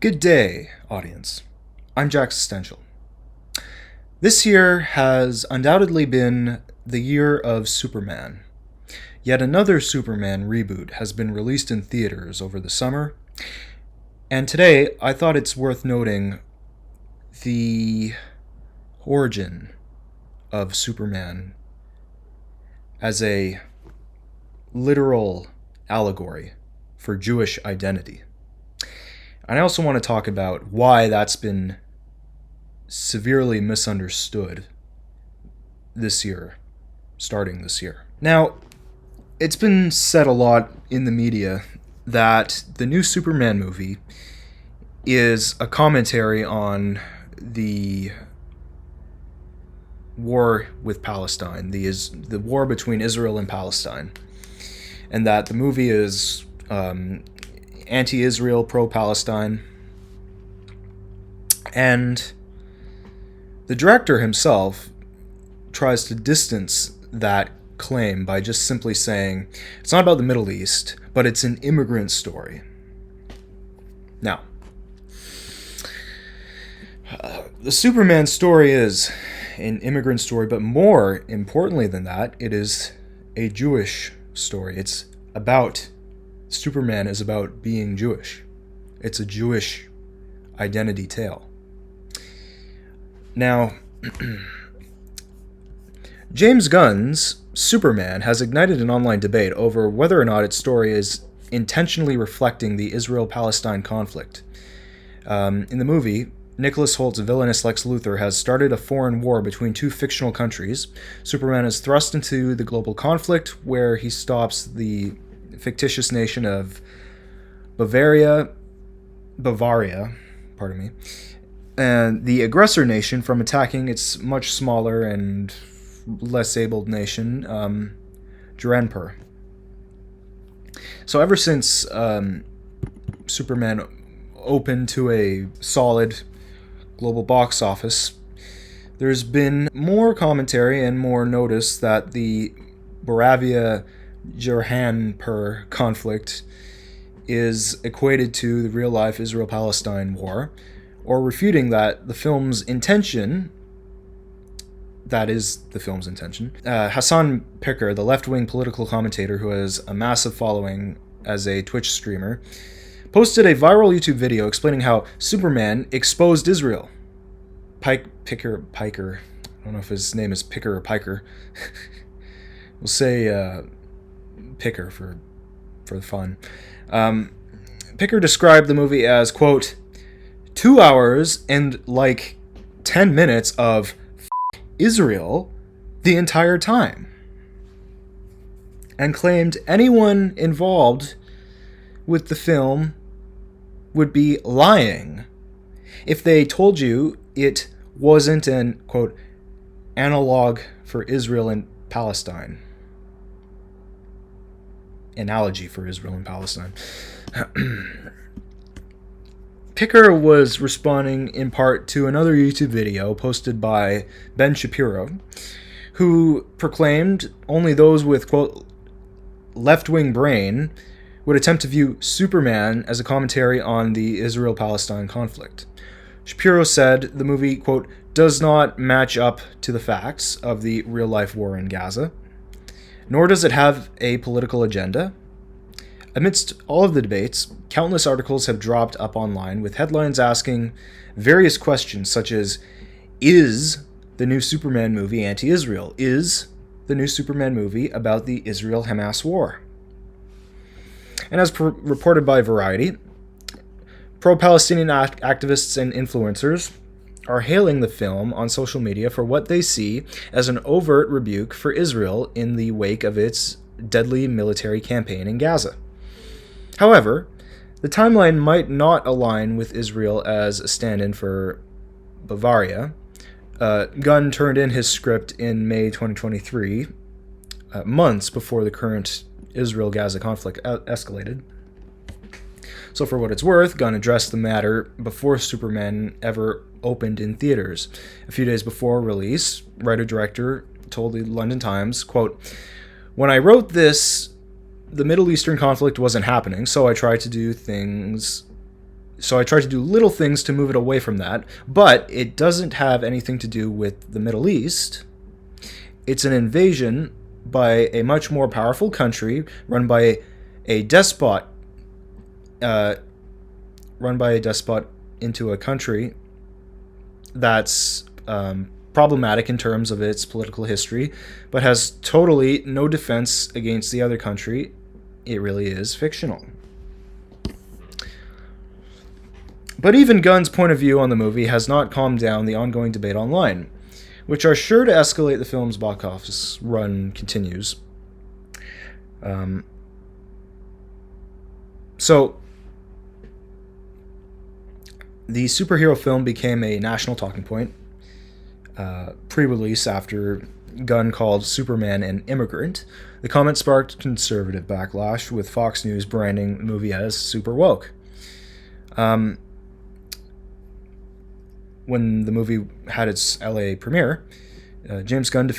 Good day, audience. I'm Jack Existential. This year has undoubtedly been the year of Superman. Yet another Superman reboot has been released in theaters over the summer, and today I thought it's worth noting the origin of Superman as a literal allegory for Jewish identity. And I also want to talk about why that's been severely misunderstood this year, starting this year. Now, it's been said a lot in the media that the new Superman movie is a commentary on the war with Palestine, the war between Israel and Palestine, and that the movie is anti-Israel, pro-Palestine. And the director himself tries to distance that claim by just simply saying it's not about the Middle East, but it's an immigrant story. Now, the Superman story is an immigrant story, but more importantly than that, it is a Jewish story. Superman is about being Jewish. It's a Jewish identity tale. Now, James Gunn's Superman has ignited an online debate over whether or not its story is intentionally reflecting the Israel-Palestine conflict. In the movie, Nicholas Holt's villainous Lex Luthor has started a foreign war between two fictional countries. Superman is thrust into the global conflict where he stops the fictitious nation of Bavaria, and the aggressor nation from attacking its much smaller and less abled nation, Duranpur. So ever since Superman opened to a solid global box office, there's been more commentary and more notice that the Boravia-Jahanpur conflict is equated to the real-life Israel-Palestine war, or refuting that the film's intention, Hassan Piker, the left-wing political commentator who has a massive following as a Twitch streamer, posted a viral YouTube video explaining how Superman exposed Israel. Piker, I don't know if his name is Picker or Piker. We'll say Picker for the fun. Picker described the movie as, quote, 2 hours and like 10 minutes of Israel the entire time, and claimed anyone involved with the film would be lying if they told you it wasn't an, quote, analog for Israel and Palestine. Analogy for Israel and Palestine. Picker was responding in part to another YouTube video posted by Ben Shapiro, who proclaimed only those with, quote, left-wing brain would attempt to view Superman as a commentary on the Israel-Palestine conflict. Shapiro said the movie, quote, does not match up to the facts of the real-life war in Gaza, nor does it have a political agenda. Amidst all of the debates, countless articles have dropped up online with headlines asking various questions such as, is the new Superman movie anti-Israel? Is the new Superman movie about the Israel-Hamas war? And as reported by Variety, pro-Palestinian activists and influencers are hailing the film on social media for what they see as an overt rebuke for Israel in the wake of its deadly military campaign in Gaza. However, the timeline might not align with Israel as a stand-in for Bavaria. Gunn turned in his script in May 2023, months before the current Israel-Gaza conflict escalated. So for what it's worth, Gunn addressed the matter before Superman ever opened in theaters. A few days before release, writer-director told the London Times, quote, when I wrote this, the Middle Eastern conflict wasn't happening, so I tried to do things So I tried to do little things to move it away from that, but it doesn't have anything to do with the Middle East. It's an invasion by a much more powerful country run by a despot, into a country that's problematic in terms of its political history, but has totally no defense against the other country. It really is fictional. But even Gunn's point of view on the movie has not calmed down the ongoing debate online, which are sure to escalate the film's box office run continues. So, the superhero film became a national talking point pre-release after Gunn called Superman an immigrant. The comment sparked conservative backlash, with Fox News branding the movie as super woke. When the movie had its LA premiere, James Gunn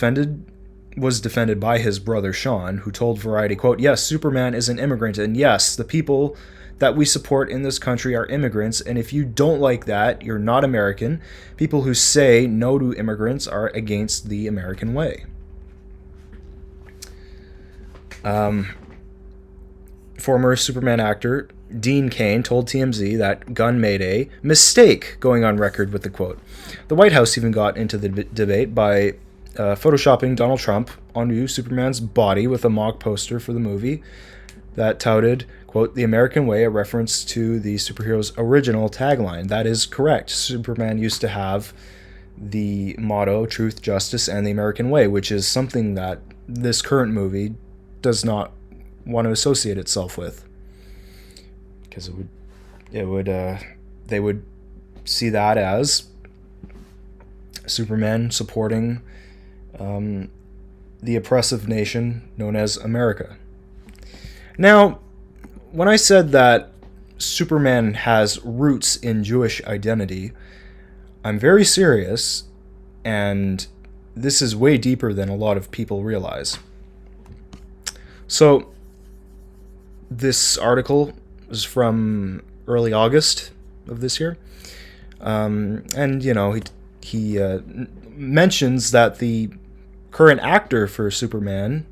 was defended by his brother Sean, who told Variety, quote, "Yes, Superman is an immigrant, and yes, the people that we support in this country are immigrants, and if you don't like that, you're not American. People who say no to immigrants are against the American way." Former Superman actor Dean Cain told TMZ that Gunn made a mistake going on record with the quote. The White House even got into the debate by photoshopping Donald Trump onto Superman's body with a mock poster for the movie that touted, quote, "the American way," a reference to the superhero's original tagline. That is correct. Superman used to have the motto, truth, justice, and the American way, which is something that this current movie does not want to associate itself with. Because they would see that as Superman supporting the oppressive nation known as America. Now, when I said that Superman has roots in Jewish identity, I'm very serious, and this is way deeper than a lot of people realize. So, this article is from early August of this year, and he mentions that the current actor for Superman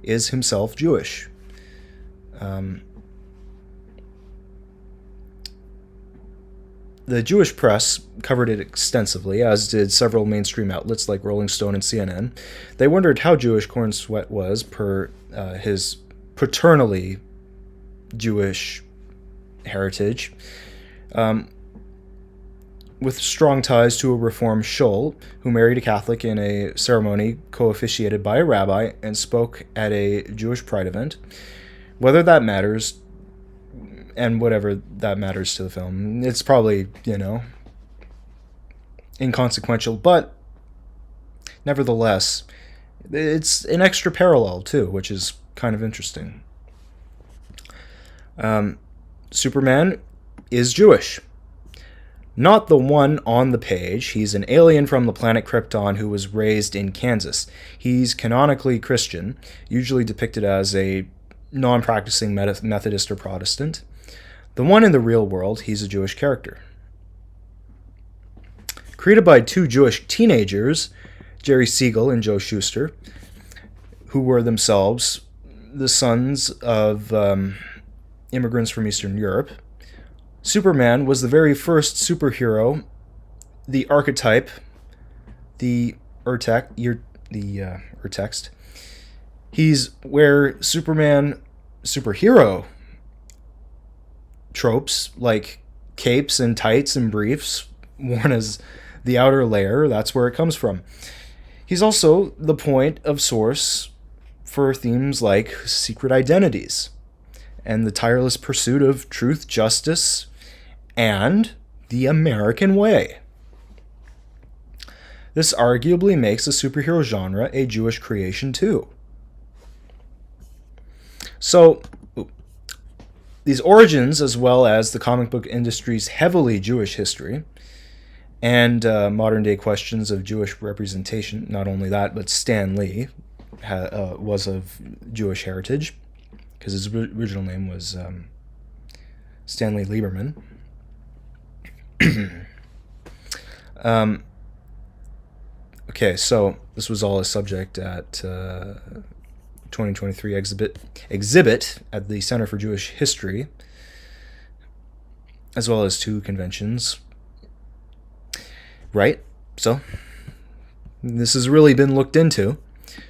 is himself Jewish. The Jewish press covered it extensively, as did several mainstream outlets like Rolling Stone and CNN. They wondered how Jewish Corn Sweat was per his paternally Jewish heritage, with strong ties to a Reform shul who married a Catholic in a ceremony co-officiated by a rabbi and spoke at a Jewish pride event. Whether that matters, and whatever that matters to the film, it's probably, inconsequential, but nevertheless, it's an extra parallel too, which is kind of interesting. Superman is Jewish. Not the one on the page. He's an alien from the planet Krypton who was raised in Kansas. He's canonically Christian, usually depicted as a non-practicing Methodist or Protestant. The one in the real world, he's a Jewish character. Created by two Jewish teenagers, Jerry Siegel and Joe Shuster, who were themselves the sons of immigrants from Eastern Europe, Superman was the very first superhero, the archetype, the urtext. He's where superhero tropes like capes and tights and briefs worn as the outer layer, that's where it comes from. He's also the point of source for themes like secret identities and the tireless pursuit of truth, justice, and the American way. This arguably makes the superhero genre a Jewish creation too. So, these origins, as well as the comic book industry's heavily Jewish history, and modern-day questions of Jewish representation, not only that, but Stan Lee was of Jewish heritage, because his original name was Stanley Lieberman. Okay, so this was all a subject at 2023 exhibit at the Center for Jewish History, as well as 2 conventions. Right? So, this has really been looked into.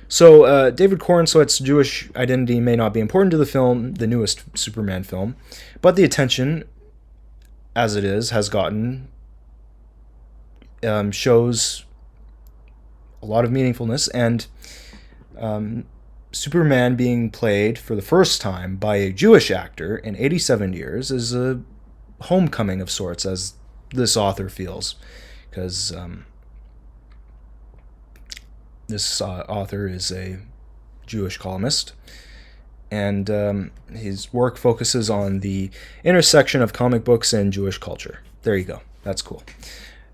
So, David Corenswet's Jewish identity may not be important to the film, the newest Superman film, but the attention, as it is, has gotten, shows a lot of meaningfulness, and Superman being played for the first time by a Jewish actor in 87 years is a homecoming of sorts, as this author feels, because this author is a Jewish columnist, and his work focuses on the intersection of comic books and Jewish culture. There you go. That's cool.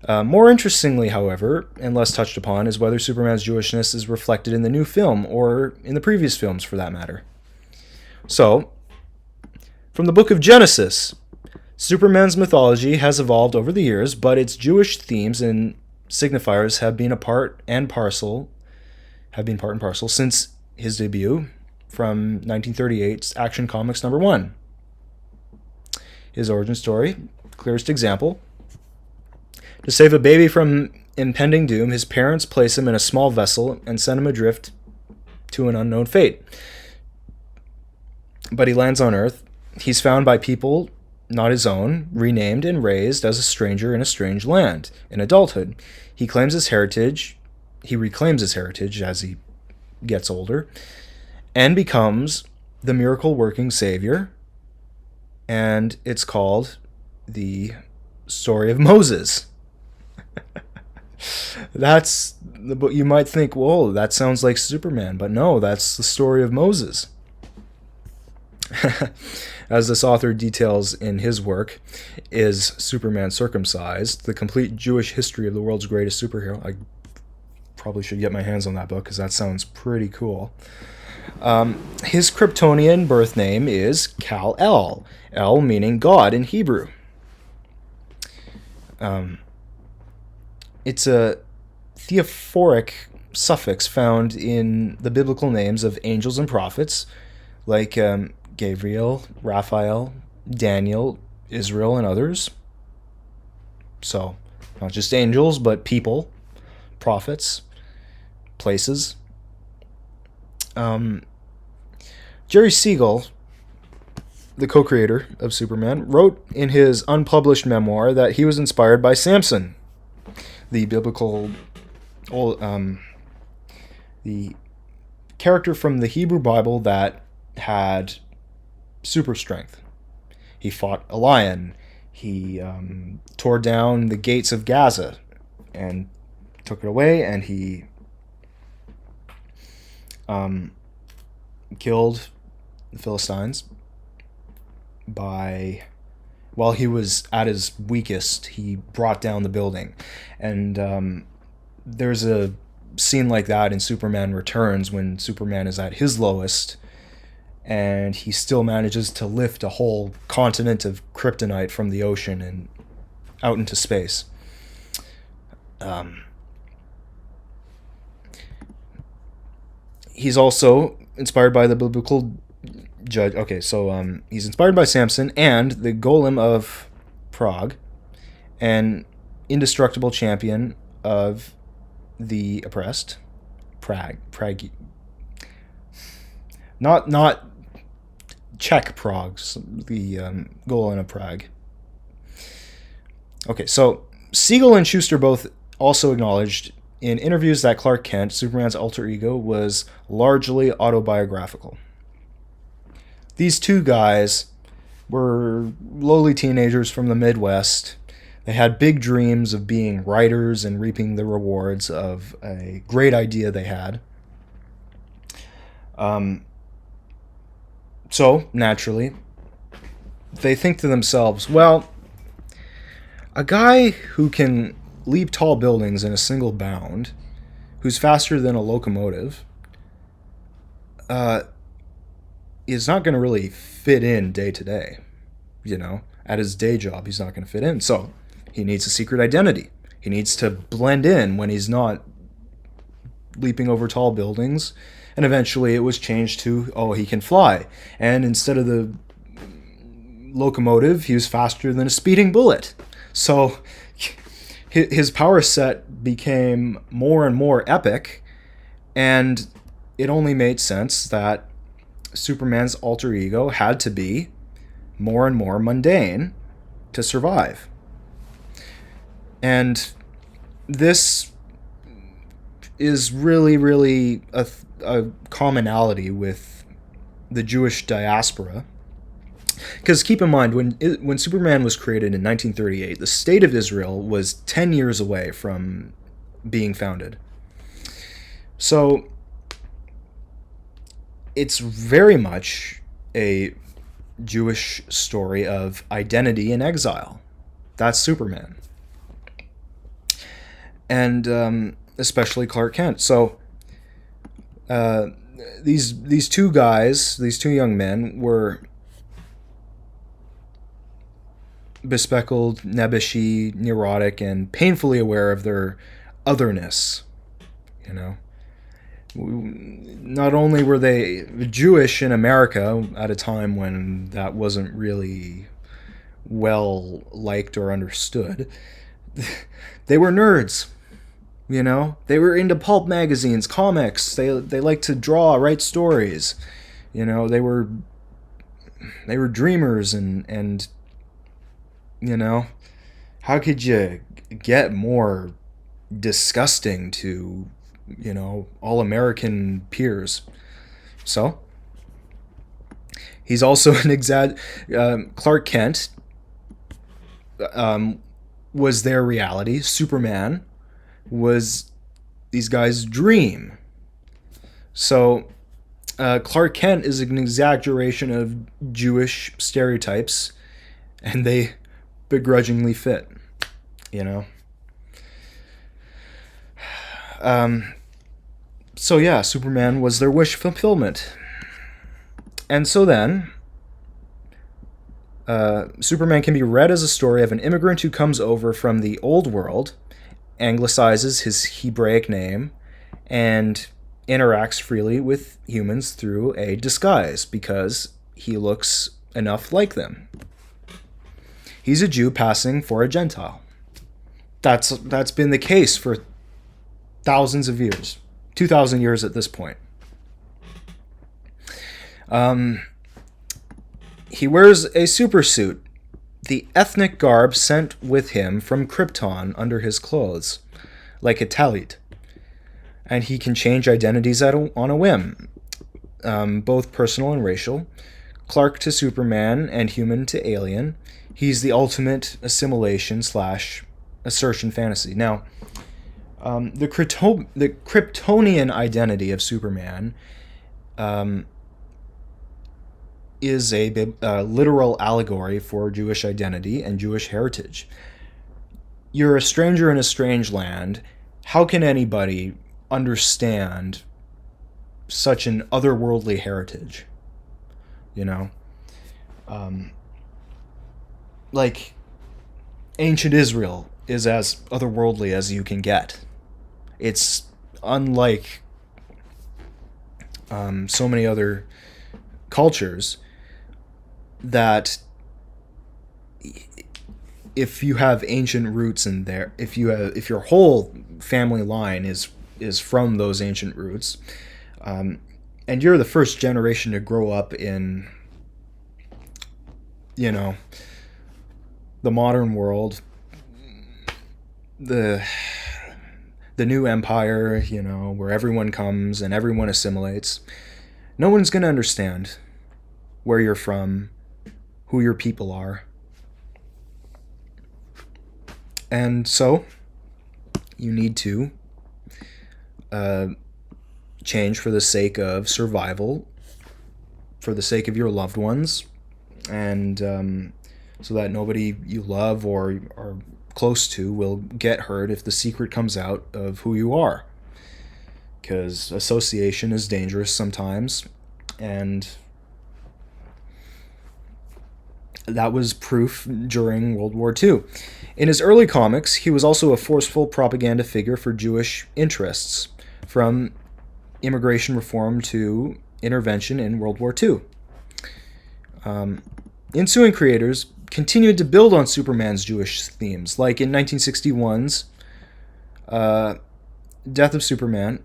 More interestingly, however, and less touched upon, is whether Superman's Jewishness is reflected in the new film, or in the previous films for that matter. So, from the book of Genesis, Superman's mythology has evolved over the years, but its Jewish themes and signifiers have been part and parcel since his debut from 1938's Action Comics #1. His origin story, clearest example. To save a baby from impending doom, his parents place him in a small vessel and send him adrift to an unknown fate. But he lands on Earth. He's found by people not his own, renamed and raised as a stranger in a strange land. In adulthood, he reclaims his heritage as he gets older, and becomes the miracle-working savior, and it's called the story of Moses. That's the book. You might think, whoa, that sounds like Superman, but no, that's the story of Moses. As this author details in his work, Is Superman Circumcised? The Complete Jewish History of the World's Greatest Superhero. I probably should get my hands on that book because that sounds pretty cool. His Kryptonian birth name is Kal-El, El meaning God in Hebrew. It's a theophoric suffix found in the biblical names of angels and prophets, like Gabriel, Raphael, Daniel, Israel, and others. So, not just angels, but people, prophets, places. Jerry Siegel, the co-creator of Superman, wrote in his unpublished memoir that he was inspired by Samson, the biblical, the character from the Hebrew Bible that had super strength. He fought a lion. He tore down the gates of Gaza and took it away, and he killed the Philistines while he was at his weakest. He brought down the building, and there's a scene like that in Superman Returns when Superman is at his lowest, and he still manages to lift a whole continent of kryptonite from the ocean and out into space. He's also inspired by the biblical judge. Okay, so he's inspired by Samson and the Golem of Prague, an indestructible champion of the oppressed. Prague. Not Czech Prague, the Golem of Prague. Okay, so Siegel and Schuster both also acknowledged in interviews that Clark Kent, Superman's alter ego, was largely autobiographical. These two guys were lowly teenagers from the Midwest. They had big dreams of being writers and reaping the rewards of a great idea they had. So, naturally, they think to themselves, well, a guy who can leap tall buildings in a single bound, who's faster than a locomotive, is not going to really fit in day to day. You know, at his day job, he's not going to fit in. So He needs a secret identity. He needs to blend in when he's not leaping over tall buildings. And eventually it was changed to, oh, he can fly. And instead of the locomotive, he was faster than a speeding bullet. So his power set became more and more epic, and it only made sense that Superman's alter ego had to be more and more mundane to survive. And this is really, really a commonality with the Jewish diaspora. Because keep in mind, when Superman was created in 1938, the state of Israel was 10 years away from being founded. So it's very much a Jewish story of identity in exile. That's Superman. And especially Clark Kent. So these two guys, these two young men, were bespectacled, nebbishy, neurotic, and painfully aware of their otherness. You know, not only were they Jewish in America at a time when that wasn't really well liked or understood, they were nerds. You know, they were into pulp magazines, comics. They liked to draw, write stories. You know, they were dreamers, and you know, how could you get more disgusting to, you know, all American peers? So he's also an Clark Kent was their reality. Superman was these guys' dream. So Clark Kent is an exaggeration of Jewish stereotypes, and they begrudgingly fit, you know. So yeah, Superman was their wish fulfillment. And so then Superman can be read as a story of an immigrant who comes over from the old world, anglicizes his Hebraic name, and interacts freely with humans through a disguise because he looks enough like them. He's a Jew passing for a Gentile. That's been the case for thousands of years, 2,000 years at this point. He wears a supersuit, the ethnic garb sent with him from Krypton under his clothes, like a talit. And he can change identities on a whim, both personal and racial. Clark to Superman and human to alien. He's the ultimate assimilation / assertion fantasy. Now, the Kryptonian identity of Superman is a literal allegory for Jewish identity and Jewish heritage. You're a stranger in a strange land. How can anybody understand such an otherworldly heritage? You know? Like, ancient Israel is as otherworldly as you can get. It's unlike so many other cultures that if you have ancient roots in there, if your whole family line is from those ancient roots, and you're the first generation to grow up in, you know, the modern world, the new empire, you know, where everyone comes and everyone assimilates, no one's going to understand where you're from, who your people are. And so you need to change for the sake of survival, for the sake of your loved ones, and so that nobody you love or are close to will get hurt if the secret comes out of who you are. Because association is dangerous sometimes, and That was proof during World War II. In his early comics, he was also a forceful propaganda figure for Jewish interests, from immigration reform to intervention in World War II. Ensuing creators continued to build on Superman's Jewish themes, like in 1961's Death of Superman.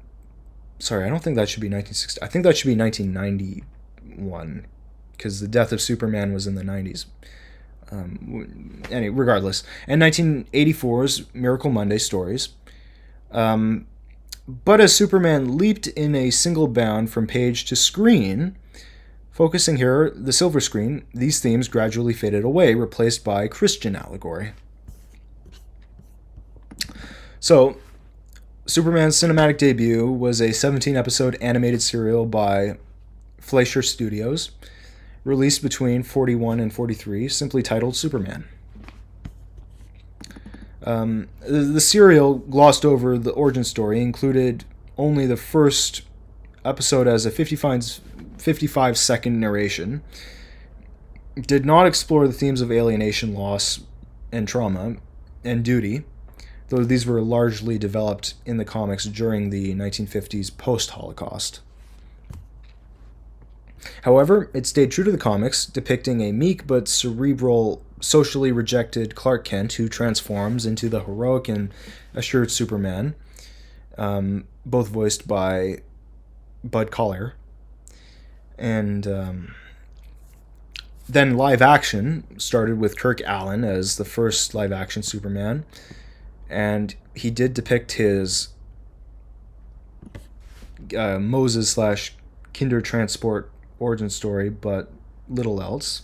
Sorry, I don't think that should be 1960. I think that should be 1991, because the Death of Superman was in the 90s. Anyway, regardless. And 1984's Miracle Monday stories. But as Superman leaped in a single bound from page to screen, focusing here, the silver screen, these themes gradually faded away, replaced by Christian allegory. So, Superman's cinematic debut was a 17-episode animated serial by Fleischer Studios, released between 41 and 43, simply titled Superman. The serial glossed over the origin story, included only the first episode as a 55-second narration, did not explore the themes of alienation, loss, and trauma, and duty, though these were largely developed in the comics during the 1950s post-Holocaust. However, it stayed true to the comics, depicting a meek but cerebral, socially rejected Clark Kent who transforms into the heroic and assured Superman, both voiced by Bud Collyer. And then live action started with Kirk Alyn as the first live action Superman, and he did depict his Moses/Kindertransport origin story, but little else.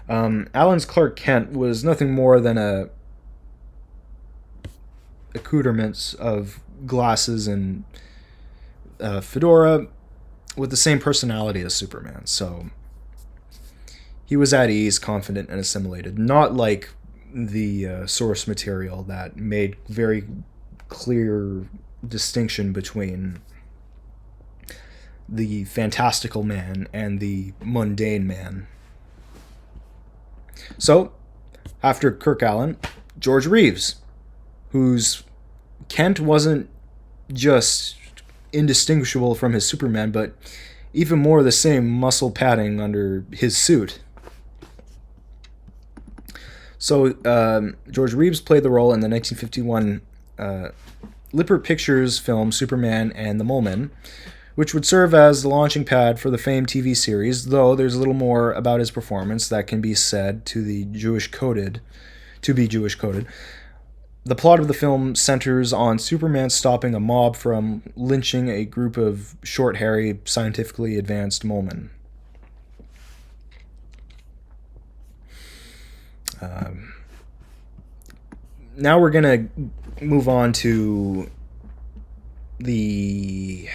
Allen's Clark Kent was nothing more than accoutrements of glasses and fedora with the same personality as Superman. So he was at ease, confident, and assimilated. Not like the source material that made very clear distinction between the fantastical man and the mundane man. So, after Kirk Alyn, George Reeves, whose Kent wasn't just indistinguishable from his Superman, but even more the same muscle padding under his suit. So, George Reeves played the role in the 1951 Lippert Pictures film Superman and the Mole Men, which would serve as the launching pad for the famed TV series, though there's a little more about his performance that can be said to be Jewish coded. The plot of the film centers on Superman stopping a mob from lynching a group of short, hairy, scientifically advanced mole men. Now we're going to move on to the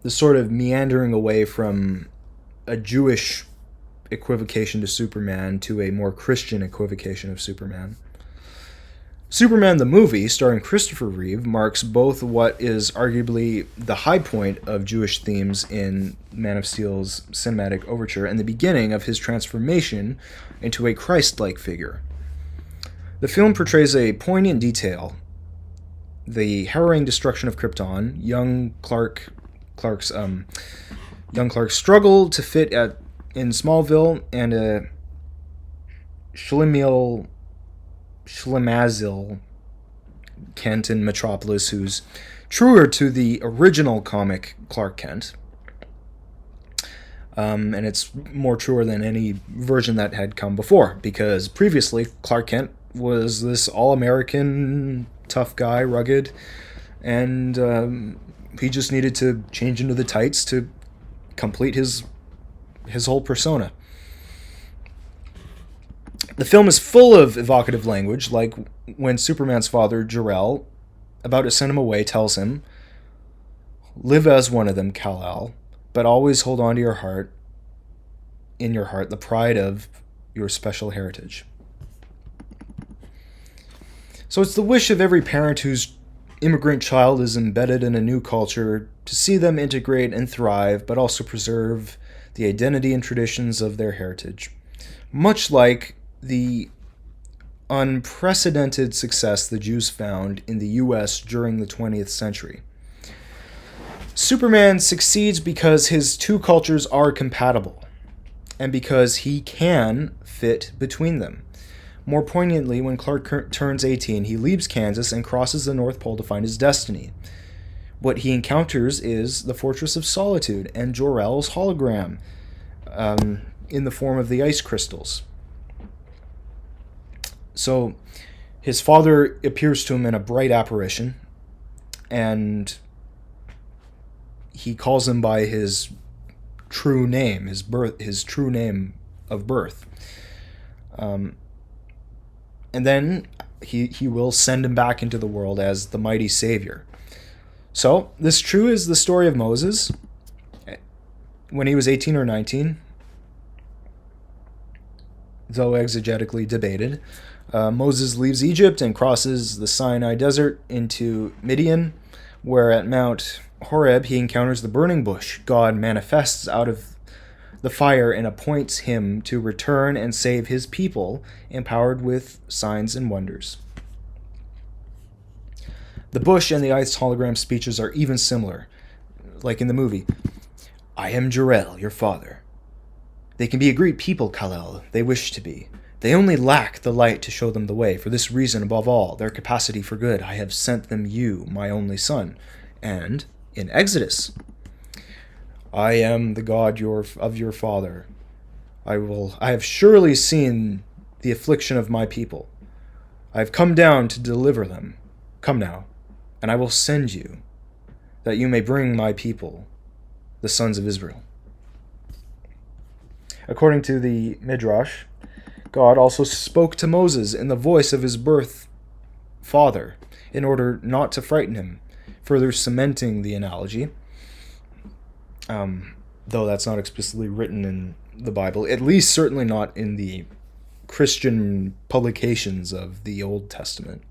sort of meandering away from a Jewish equivocation to Superman to a more Christian equivocation of Superman. Superman the movie, starring Christopher Reeve, marks both what is arguably the high point of Jewish themes in Man of Steel's cinematic overture and the beginning of his transformation into a Christ-like figure. The film portrays a poignant detail: the harrowing destruction of Krypton, young Clark's struggle to fit in Smallville, and a Shlemiel Schlemazil Kent in Metropolis, who's truer to the original comic Clark Kent. And it's more truer than any version that had come before, because previously Clark Kent was this all-American tough guy, rugged, and he just needed to change into the tights to complete his whole persona. The film is full of evocative language, like when Superman's father, Jor-El, about to send him away, tells him, "Live as one of them, Kal-El, but always hold on to your heart, in your heart, the pride of your special heritage." So it's the wish of every parent whose immigrant child is embedded in a new culture to see them integrate and thrive, but also preserve the identity and traditions of their heritage. Much like the unprecedented success the Jews found in the US during the 20th century. Superman succeeds because his two cultures are compatible, and because he can fit between them. More poignantly, when Clark turns 18, he leaves Kansas and crosses the North Pole to find his destiny. What he encounters is the Fortress of Solitude and Jor-El's hologram in the form of the ice crystals. So his father appears to him in a bright apparition, and he calls him by his true name, his true name of birth. And then he will send him back into the world as the mighty savior. So this true is the story of Moses when he was 18 or 19, though exegetically debated. Moses leaves Egypt and crosses the Sinai Desert into Midian, where at Mount Horeb he encounters the burning bush. God manifests out of the fire and appoints him to return and save his people, empowered with signs and wonders. The bush and the ice hologram speeches are even similar, like in the movie. I am Jor-El, your father. They can be a great people, Kal-El. They wish to be. They only lack the light to show them the way. For this reason, above all, their capacity for good, I have sent them you, my only son. And in Exodus, I am the God of your father. I have surely seen the affliction of my people. I have come down to deliver them. Come now, and I will send you, that you may bring my people, the sons of Israel. According to the Midrash, God also spoke to Moses in the voice of his birth father, in order not to frighten him, further cementing the analogy, though that's not explicitly written in the Bible, at least certainly not in the Christian publications of the Old Testament.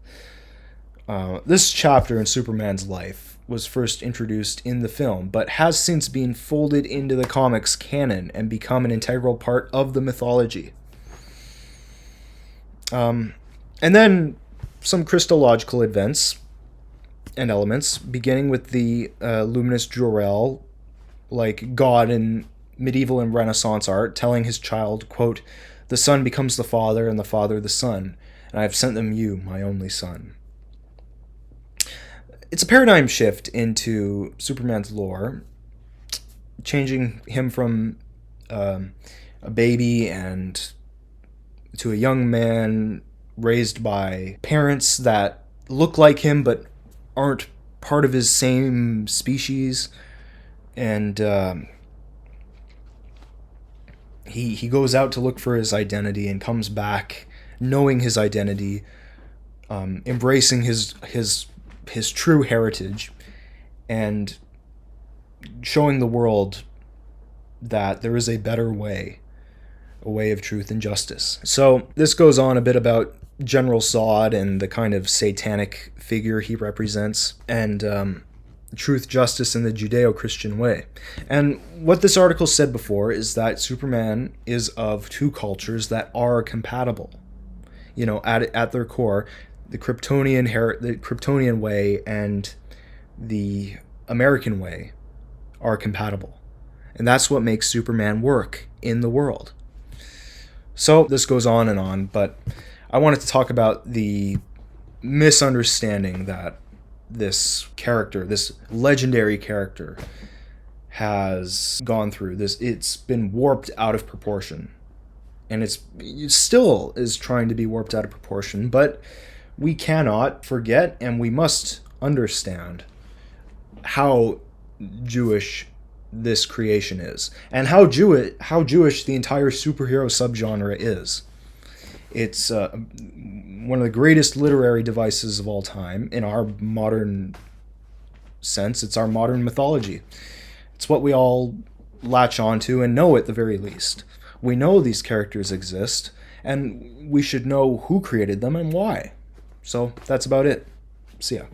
This chapter in Superman's life was first introduced in the film, but has since been folded into the comics canon and become an integral part of the mythology. And then some Christological events and elements, beginning with the luminous Jor-El, like God in medieval and Renaissance art, telling his child, quote, the son becomes the father and the father the son, and I have sent them you, my only son. It's a paradigm shift into Superman's lore, changing him from a baby and to a young man raised by parents that look like him but aren't part of his same species. And he goes out to look for his identity and comes back knowing his identity, embracing his true heritage, and showing the world that there is a better way, a way of truth and justice. So this goes on a bit about General Zod and the kind of satanic figure he represents, and truth, justice, and the Judeo-Christian way. And what this article said before is that Superman is of two cultures that are compatible. You know, at their core, the Kryptonian way and the American way are compatible. And that's what makes Superman work in the world. So this goes on, but I wanted to talk about the misunderstanding that this character, this legendary character, has gone through. It's been warped out of proportion. And it still is trying to be warped out of proportion, but we cannot forget and we must understand how Jewish this creation is, and how Jewish the entire superhero subgenre is. It's one of the greatest literary devices of all time in our modern sense. It's our modern mythology. It's what we all latch onto and know at the very least. We know these characters exist, and we should know who created them and why. So that's about it. See ya.